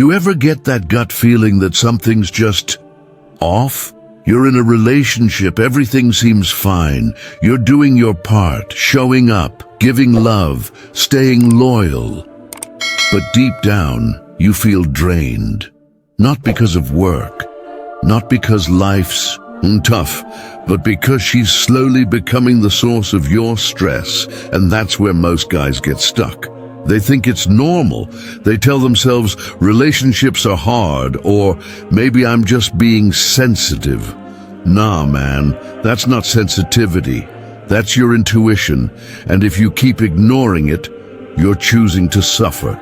you ever get that gut feeling that something's just off? You're in a relationship, everything seems fine. You're doing your part, showing up, giving love, staying loyal. But deep down, you feel drained. Not because of work, not because life's tough, but because she's slowly becoming the source of your stress, and that's where most guys get stuck. They think it's normal. They tell themselves relationships are hard, or maybe I'm just being sensitive. Nah, man, that's not sensitivity. That's your intuition, and if you keep ignoring it, you're choosing to suffer.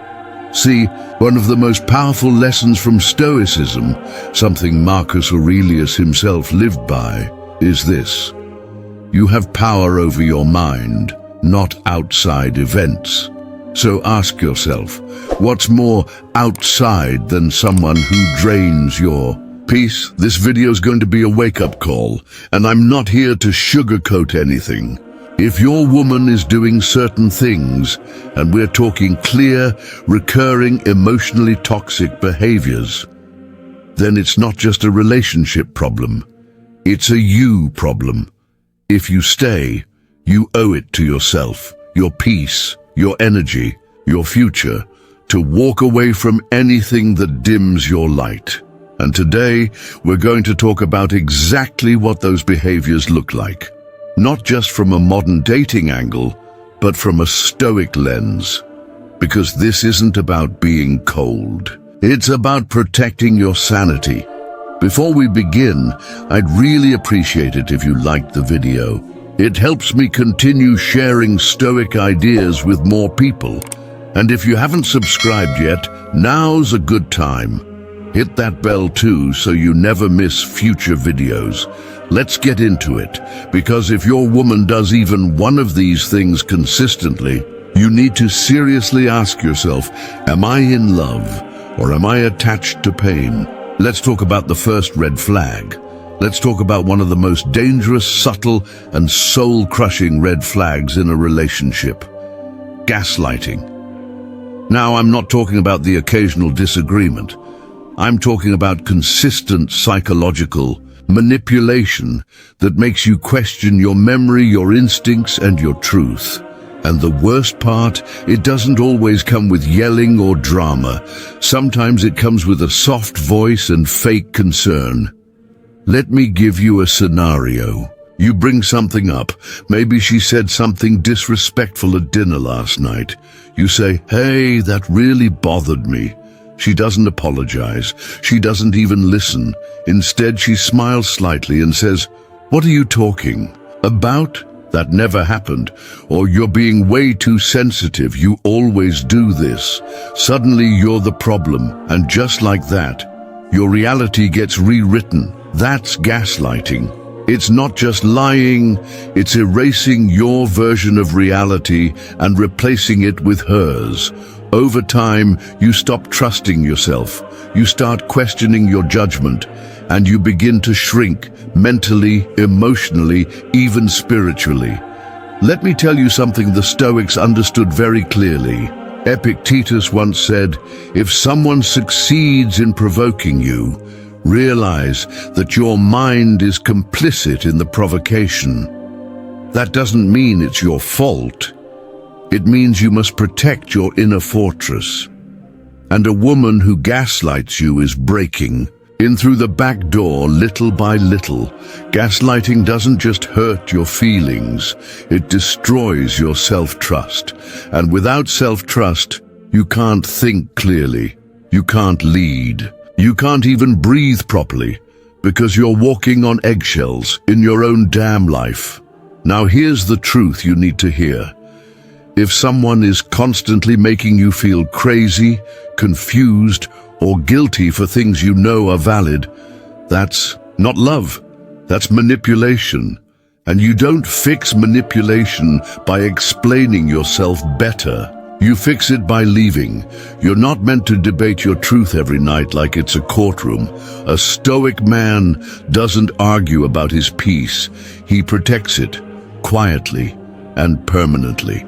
See, one of the most powerful lessons from Stoicism, something Marcus Aurelius himself lived by, is this: you have power over your mind, not outside events. So ask yourself, what's more outside than someone who drains your peace? This video is going to be a wake-up call, and I'm not here to sugarcoat anything. If your woman is doing certain things, and we're talking clear, recurring, emotionally toxic behaviors, then it's not just a relationship problem. It's a you problem. If you stay, you owe it to yourself, your peace, your energy, your future, to walk away from anything that dims your light. And today, we're going to talk about exactly what those behaviors look like. Not just from a modern dating angle, but from a Stoic lens. Because this isn't about being cold. It's about protecting your sanity. Before we begin, I'd really appreciate it if you liked the video. It helps me continue sharing Stoic ideas with more people. And if you haven't subscribed yet, now's a good time. Hit that bell too so you never miss future videos. Let's get into it, because if your woman does even one of these things consistently, you need to seriously ask yourself, am I in love or am I attached to pain? Let's talk about the first red flag. Let's talk about one of the most dangerous, subtle, and soul-crushing red flags in a relationship: gaslighting. Now, I'm not talking about the occasional disagreement. I'm talking about consistent psychological manipulation that makes you question your memory, your instincts, and your truth. And the worst part, it doesn't always come with yelling or drama. Sometimes it comes with a soft voice and fake concern. Let me give you a scenario. You bring something up. Maybe she said something disrespectful at dinner last night. You say, "Hey, that really bothered me." She doesn't apologize. She doesn't even listen. Instead, she smiles slightly and says, "What are you talking about? That never happened." Or, "You're being way too sensitive. You always do this." Suddenly, you're the problem. And just like that, your reality gets rewritten. That's gaslighting. It's not just lying, it's erasing your version of reality and replacing it with hers. Over time, you stop trusting yourself, you start questioning your judgment, and you begin to shrink mentally, emotionally, even spiritually. Let me tell you something the Stoics understood very clearly. Epictetus once said, "If someone succeeds in provoking you, realize that your mind is complicit in the provocation." That doesn't mean it's your fault. It means you must protect your inner fortress. And a woman who gaslights you is breaking in through the back door little by little. Gaslighting doesn't just hurt your feelings, it destroys your self-trust. And without self-trust, you can't think clearly, you can't lead. You can't even breathe properly because you're walking on eggshells in your own damn life. Now here's the truth you need to hear. If someone is constantly making you feel crazy, confused, or guilty for things you know are valid, that's not love, that's manipulation. And you don't fix manipulation by explaining yourself better. You fix it by leaving. You're not meant to debate your truth every night like it's a courtroom. A Stoic man doesn't argue about his peace. He protects it, quietly and permanently.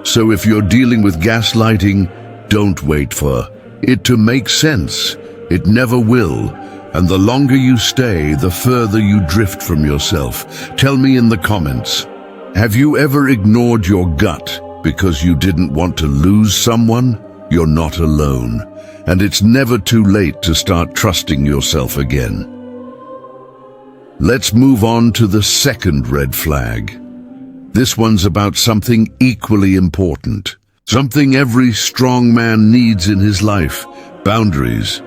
So if you're dealing with gaslighting, don't wait for it to make sense. It never will. And the longer you stay, the further you drift from yourself. Tell me in the comments, have you ever ignored your gut because you didn't want to lose someone? You're not alone. And it's never too late to start trusting yourself again. Let's move on to the second red flag. This one's about something equally important. Something every strong man needs in his life. Boundaries.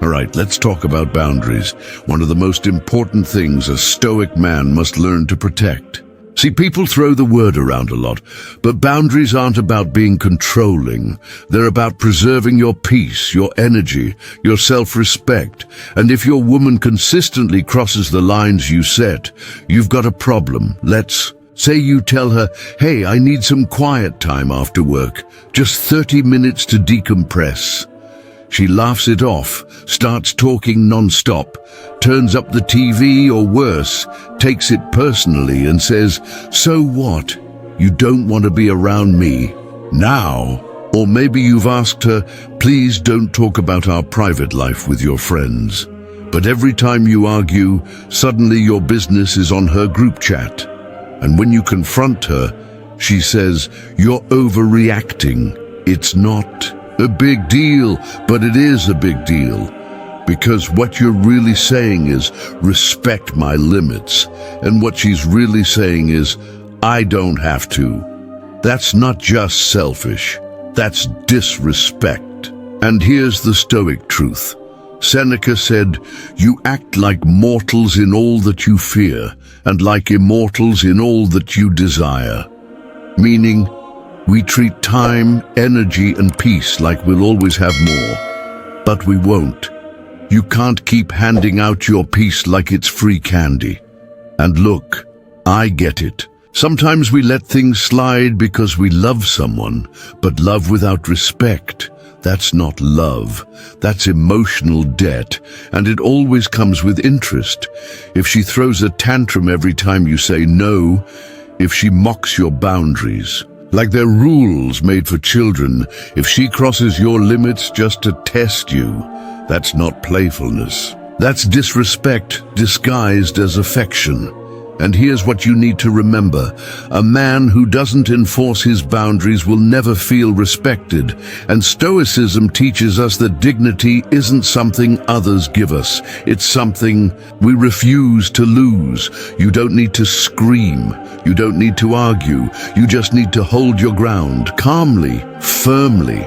All right, let's talk about boundaries. One of the most important things a Stoic man must learn to protect. See, people throw the word around a lot, but boundaries aren't about being controlling. They're about preserving your peace, your energy, your self-respect. And if your woman consistently crosses the lines you set, you've got a problem. Let's say you tell her, hey, I need some quiet time after work, just 30 minutes to decompress. She laughs it off, starts talking non-stop, turns up the TV or worse, takes it personally and says, so what? You don't want to be around me now? Or maybe you've asked her, please don't talk about our private life with your friends. But every time you argue, suddenly your business is on her group chat. And when you confront her, she says, you're overreacting. It's not a big deal, but it is a big deal. Because what you're really saying is, respect my limits. And what she's really saying is, I don't have to. That's not just selfish. That's disrespect. And here's the Stoic truth. Seneca said, you act like mortals in all that you fear, and like immortals in all that you desire. Meaning, we treat time, energy, and peace like we'll always have more. But we won't. You can't keep handing out your peace like it's free candy. And look, I get it. Sometimes we let things slide because we love someone, but love without respect, that's not love. That's emotional debt, and it always comes with interest. If she throws a tantrum every time you say no, if she mocks your boundaries, like they're rules made for children, if she crosses your limits just to test you, that's not playfulness. That's disrespect disguised as affection. And here's what you need to remember. A man who doesn't enforce his boundaries will never feel respected. And Stoicism teaches us that dignity isn't something others give us. It's something we refuse to lose. You don't need to scream. You don't need to argue. You just need to hold your ground calmly, firmly,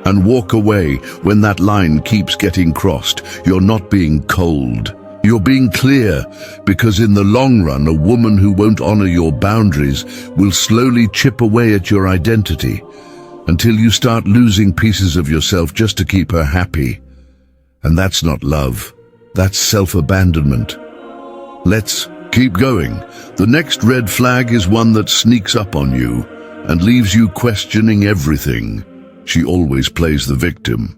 and walk away when that line keeps getting crossed. You're not being cold. You're being clear, because in the long run, a woman who won't honor your boundaries will slowly chip away at your identity until you start losing pieces of yourself just to keep her happy. And that's not love. That's self-abandonment. Let's keep going. The next red flag is one that sneaks up on you and leaves you questioning everything. She always plays the victim.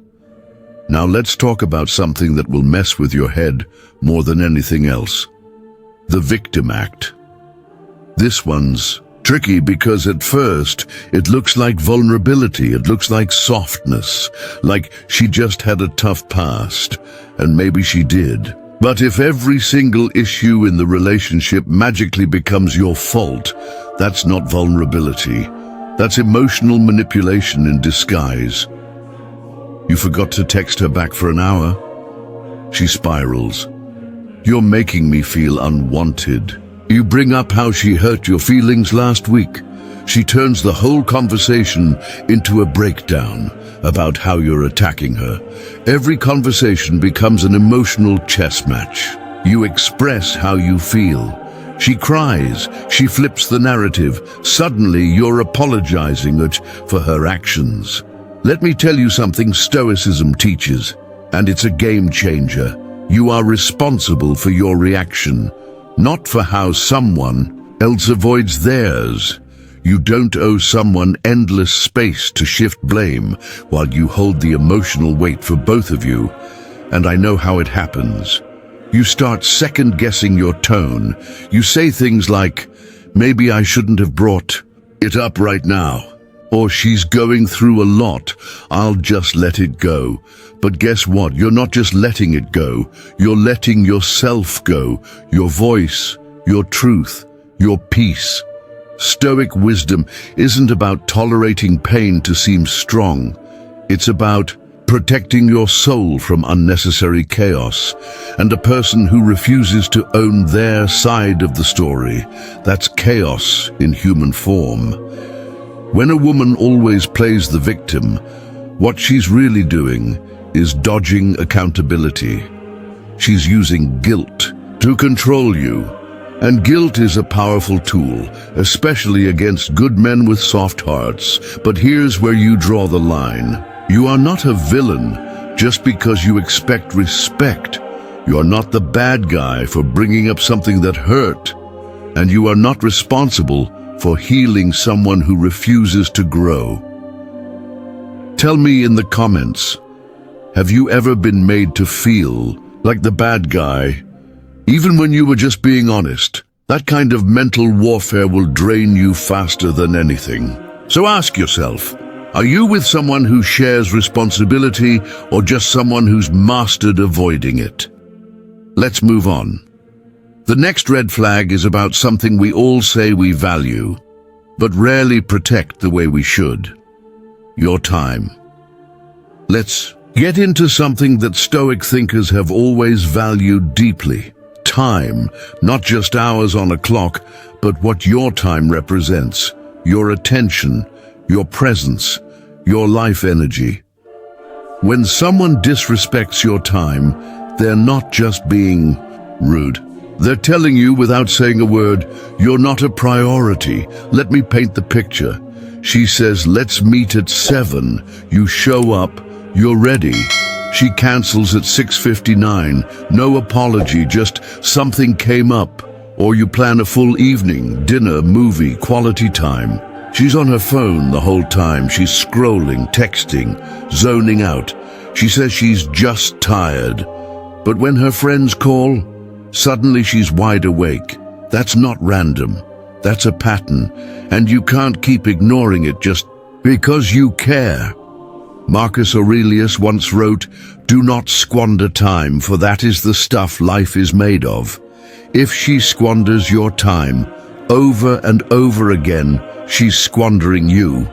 Now let's talk about something that will mess with your head more than anything else. The victim act. This one's tricky because at first it looks like vulnerability, it looks like softness, like she just had a tough past, and maybe she did. But if every single issue in the relationship magically becomes your fault, that's not vulnerability. That's emotional manipulation in disguise. You forgot to text her back for an hour. She spirals. You're making me feel unwanted. You bring up how she hurt your feelings last week. She turns the whole conversation into a breakdown about how you're attacking her. Every conversation becomes an emotional chess match. You express how you feel. She cries. She flips the narrative. Suddenly, you're apologizing for her actions. Let me tell you something Stoicism teaches, and it's a game changer. You are responsible for your reaction, not for how someone else avoids theirs. You don't owe someone endless space to shift blame while you hold the emotional weight for both of you. And I know how it happens. You start second-guessing your tone. You say things like, maybe I shouldn't have brought it up right now. Or she's going through a lot, I'll just let it go. But guess what? You're not just letting it go, you're letting yourself go, your voice, your truth, your peace. Stoic wisdom isn't about tolerating pain to seem strong. It's about protecting your soul from unnecessary chaos. And a person who refuses to own their side of the story, that's chaos in human form. When a woman always plays the victim, what she's really doing is dodging accountability. She's using guilt to control you. And guilt is a powerful tool, especially against good men with soft hearts. But here's where you draw the line. You are not a villain just because you expect respect. You're not the bad guy for bringing up something that hurt. And you are not responsible for healing someone who refuses to grow. Tell me in the comments, have you ever been made to feel like the bad guy, even when you were just being honest? That kind of mental warfare will drain you faster than anything. So ask yourself, are you with someone who shares responsibility or just someone who's mastered avoiding it? Let's move on. The next red flag is about something we all say we value, but rarely protect the way we should. Your time. Let's get into something that Stoic thinkers have always valued deeply. Time, not just hours on a clock, but what your time represents. Your attention, your presence, your life energy. When someone disrespects your time, they're not just being rude. They're telling you without saying a word, you're not a priority. Let me paint the picture. She says, let's meet at 7. You show up, you're ready. She cancels at 6:59. No apology, just something came up. Or you plan a full evening, dinner, movie, quality time. She's on her phone the whole time. She's scrolling, texting, zoning out. She says she's just tired. But when her friends call, suddenly she's wide awake. That's not random. That's a pattern. And you can't keep ignoring it just because you care. Marcus Aurelius once wrote, "Do not squander time, for that is the stuff life is made of." If she squanders your time, over and over again, she's squandering you.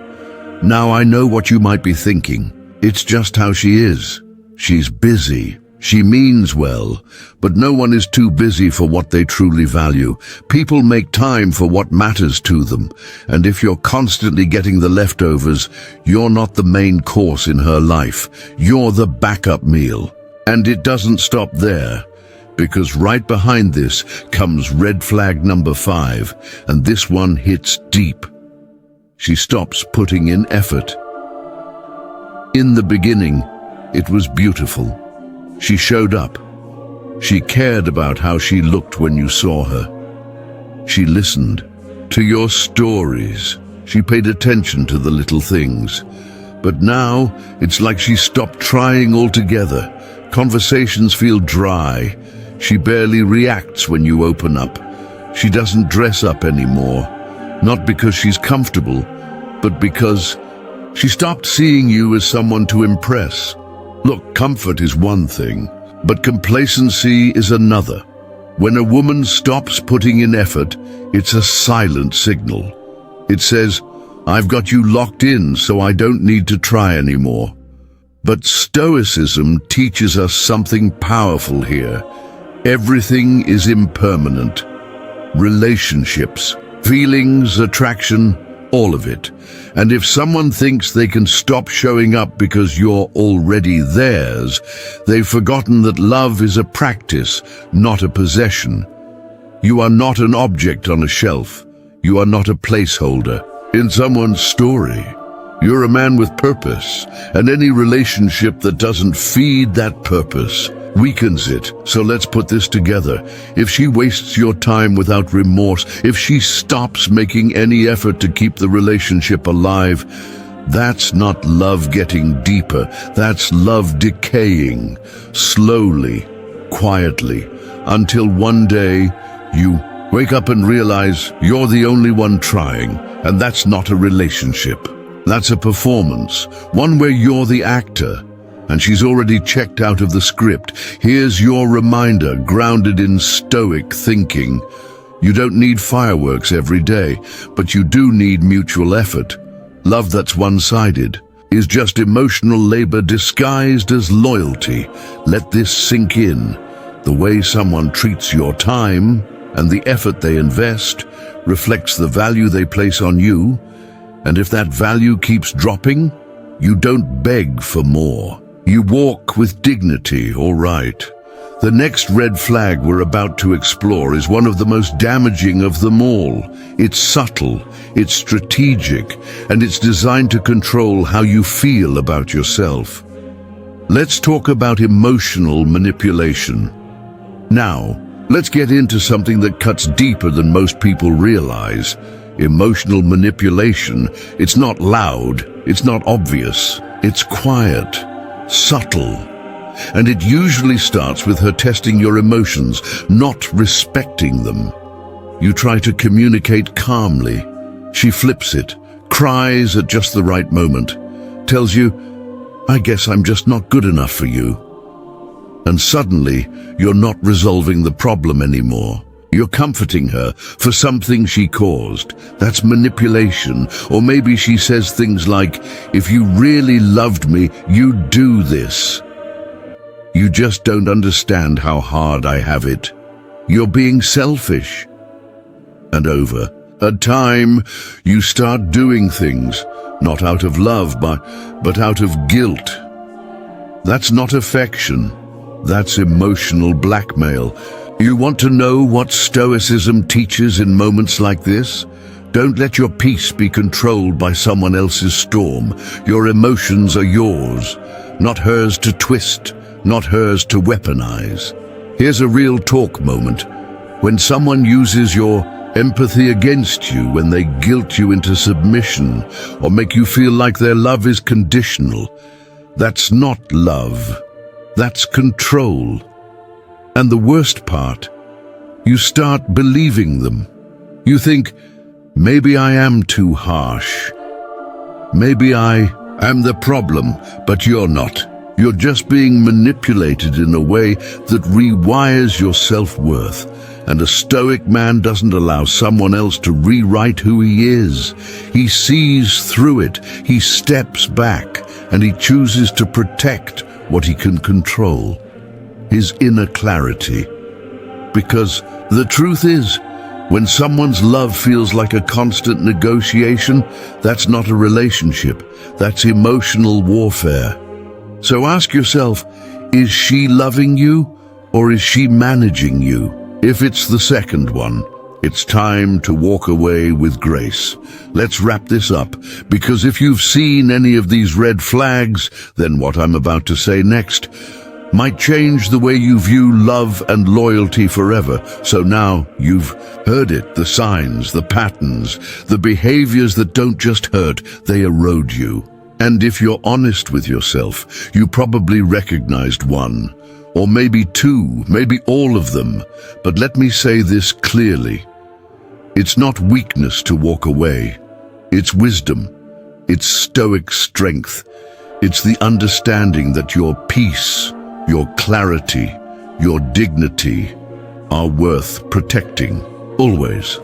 Now I know what you might be thinking. It's just how she is. She's busy. She means well, but no one is too busy for what they truly value. People make time for what matters to them, and if you're constantly getting the leftovers, you're not the main course in her life. You're the backup meal. And it doesn't stop there, because right behind this comes red flag number 5, and this one hits deep. She stops putting in effort. In the beginning, it was beautiful. She showed up. She cared about how she looked when you saw her. She listened to your stories. She paid attention to the little things. But now, it's like she stopped trying altogether. Conversations feel dry. She barely reacts when you open up. She doesn't dress up anymore. Not because she's comfortable, but because she stopped seeing you as someone to impress. Look, comfort is one thing, but complacency is another. When a woman stops putting in effort, it's a silent signal. It says, I've got you locked in, so I don't need to try anymore. But Stoicism teaches us something powerful here. Everything is impermanent. Relationships, feelings, attraction, all of it. And if someone thinks they can stop showing up because you're already theirs, they've forgotten that love is a practice, not a possession. You are not an object on a shelf. You are not a placeholder in someone's story. You're a man with purpose, and any relationship that doesn't feed that purpose weakens it. So let's put this together. If she wastes your time without remorse, if she stops making any effort to keep the relationship alive, that's not love getting deeper. That's love decaying, slowly, quietly, until one day you wake up and realize you're the only one trying, and that's not a relationship. That's a performance, one where you're the actor, and she's already checked out of the script. Here's your reminder, grounded in Stoic thinking. You don't need fireworks every day, but you do need mutual effort. Love that's one-sided is just emotional labor disguised as loyalty. Let this sink in. The way someone treats your time and the effort they invest reflects the value they place on you, and if that value keeps dropping, you don't beg for more. You walk with dignity, all right. The next red flag we're about to explore is one of the most damaging of them all. It's subtle, it's strategic, and it's designed to control how you feel about yourself. Let's talk about emotional manipulation. Now, let's get into something that cuts deeper than most people realize. Emotional manipulation. It's not loud, it's not obvious, it's quiet, subtle. And it usually starts with her testing your emotions, not respecting them. You try to communicate calmly. She flips it, cries at just the right moment, tells you, "I guess I'm just not good enough for you." And suddenly, you're not resolving the problem anymore. You're comforting her for something she caused. That's manipulation. Or maybe she says things like, "If you really loved me, you'd do this. You just don't understand how hard I have it. You're being selfish." And over time, you start doing things, not out of love, but out of guilt. That's not affection. That's emotional blackmail. You want to know what Stoicism teaches in moments like this? Don't let your peace be controlled by someone else's storm. Your emotions are yours, not hers to twist, not hers to weaponize. Here's a real talk moment. When someone uses your empathy against you, when they guilt you into submission or make you feel like their love is conditional, that's not love. That's control. And the worst part, you start believing them. You think, maybe I am too harsh. Maybe I am the problem, but you're not. You're just being manipulated in a way that rewires your self-worth. And a Stoic man doesn't allow someone else to rewrite who he is. He sees through it, he steps back, and he chooses to protect what he can control. His inner clarity. Because the truth is, when someone's love feels like a constant negotiation, that's not a relationship, that's emotional warfare. So ask yourself, is she loving you or is she managing you? If it's the second one, it's time to walk away with grace. Let's wrap this up, because if you've seen any of these red flags, then what I'm about to say next might change the way you view love and loyalty forever. So now you've heard it, the signs, the patterns, the behaviors that don't just hurt, they erode you. And if you're honest with yourself, you probably recognized one, or maybe two, maybe all of them. But let me say this clearly. It's not weakness to walk away. It's wisdom. It's Stoic strength. It's the understanding that your peace, your clarity, your dignity are worth protecting, always.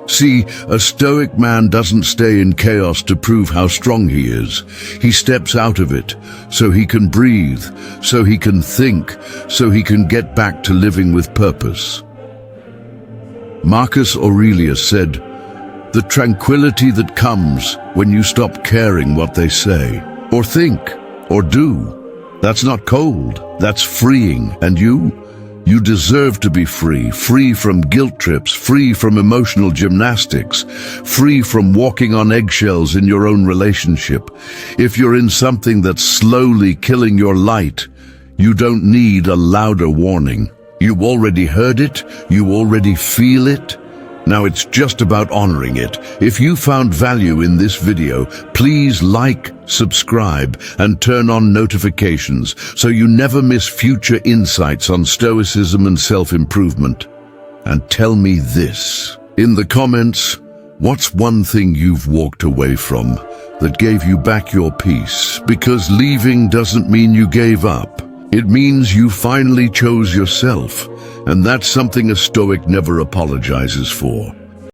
See, a Stoic man doesn't stay in chaos to prove how strong he is. He steps out of it so he can breathe, so he can think, so he can get back to living with purpose. Marcus Aurelius said, "The tranquility that comes when you stop caring what they say, or think, or do, that's not cold, that's freeing. And you deserve to be free, free from guilt trips, free from emotional gymnastics, free from walking on eggshells in your own relationship. If you're in something that's slowly killing your light, you don't need a louder warning. You already heard it, you already feel it. Now it's just about honoring it. If you found value in this video, please like, subscribe, and turn on notifications so you never miss future insights on Stoicism and self-improvement. And tell me this in the comments, What's one thing you've walked away from that gave you back your peace? Because leaving doesn't mean you gave up. It means you finally chose yourself, and that's something a Stoic never apologizes for.